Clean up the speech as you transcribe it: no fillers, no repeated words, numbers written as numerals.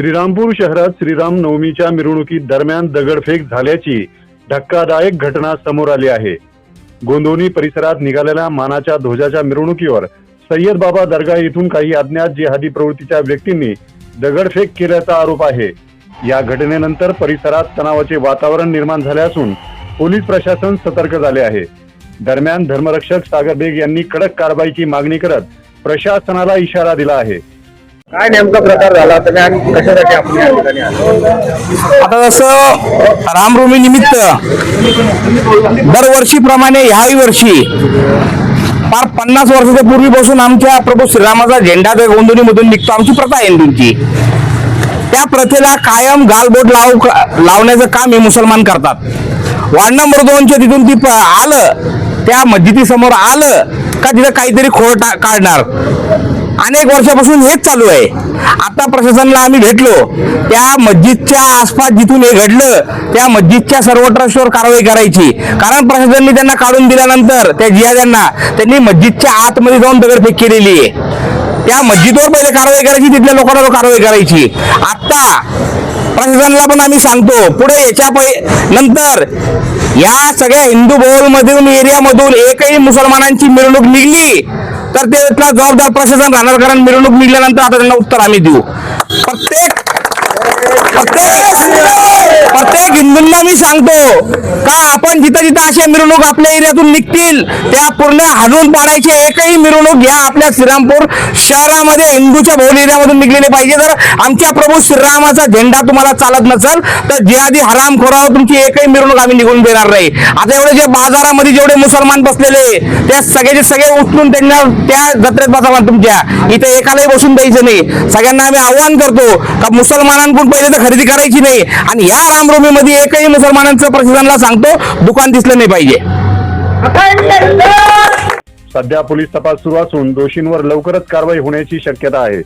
श्रीरामपूर शहरात श्रीराम नवमीच्या मिरवणुकीत दरम्यान दगडफेक झाल्याची धक्कादायक घटना समोर आली आहे। गोंदवणी परिसरात निघालेल्या मानाच्या ध्वजाच्या मिरवणुकीवर सय्यद बाबा दर्गा येथून काही अज्ञात जिहादी प्रवृत्तीच्या व्यक्तींनी दगडफेक केल्याचा आरोप आहे। या घटनेनंतर परिसरात तणावाचे वातावरण निर्माण झाले असून पोलीस प्रशासन सतर्क झाले आहे। दरम्यान धर्मरक्षक सागर बेग यांनी कडक कारवाईची मागणी करत प्रशासनाला इशारा दिला आहे। काय नेमका प्रकार झाला तुम्ही आणि कशासाठी आपण या ठिकाणी आलो? आता जसं रामनवमी निमित्त दरवर्षीप्रमाणे ह्याही वर्षी फार 50 वर्षाच्या पूर्वीपासून आमच्या प्रभू श्रीरामाचा झेंडा गोंदवणीमधून निघतो। आमची प्रथा आहे हिंदूंची। त्या प्रथेला कायम गालबोट लावण्याचं काम हे मुसलमान करतात। वार्ड नंबर 2च्या तिथून ती आलं त्या मस्जिदीसमोर आलं का तिथं काहीतरी खोड काढणार। अनेक वर्षापासून हेच चालू आहे। आता प्रशासनाला आम्ही भेटलो, त्या मस्जिदच्या आसपास जिथून हे घडलं त्या मस्जिदच्या सर्व ट्रस्टवर कारवाई करायची, कारण प्रशासनाने त्यांना काढून दिल्यानंतर त्या जिहाद्यांना त्यांनी मस्जिदच्या आतमध्ये जाऊन दगडफेक केलेली आहे। त्या मस्जिदवर पहिले कारवाई करायची, तिथल्या लोकांवर कारवाई करायची। आता प्रशासनाला पण आम्ही सांगतो, पुढे याच्या नंतर या सगळ्या हिंदू बहुल एरियामधून एकही मुसलमानांची मिरवणूक निघली तर त्याला जबाबदार प्रशासन राहणार, कारण मिरवणूक निघल्यानंतर आता त्यांना उत्तर आम्ही देऊ। प्रत्येक हिंदूंना मी सांगतो का आपण जिथं जिथं अशा मिरवणूक आपल्या एरियातून निघतील त्या पूर्ण हाणून पाडायचे। एकही मिरवणूक या आपल्या श्रीरामपूर शहरामध्ये हिंदूच्या बहुल एरियामधून निघलेले पाहिजे। जर आमच्या प्रभू श्रीरामाचा झेंडा तुम्हाला चालत नसेल तर जिहादी हरामखोरावर तुमची एकही मिरवणूक आम्ही निघून देणार नाही। आता एवढे जे बाजारामध्ये जेवढे मुसलमान बसलेले त्या सगळ्याचे सगळे उचलून त्यांना त्या जत्रेत बसावा। तुमच्या इथे एकालाही बसून द्यायचं नाही। सगळ्यांना आम्ही आव्हान करतो का मुसलमानांकडून पहिले तर खरेदी करायची नाही आणि या रामनवमीमध्ये एकही मुसलमानांचं प्रशासनाला सांगतो दुकान दिसलं नाही पाहिजे। सध्या पोलीस तपास सुरू असून दोषींवर लवकरच कारवाई होण्याची शक्यता आहे।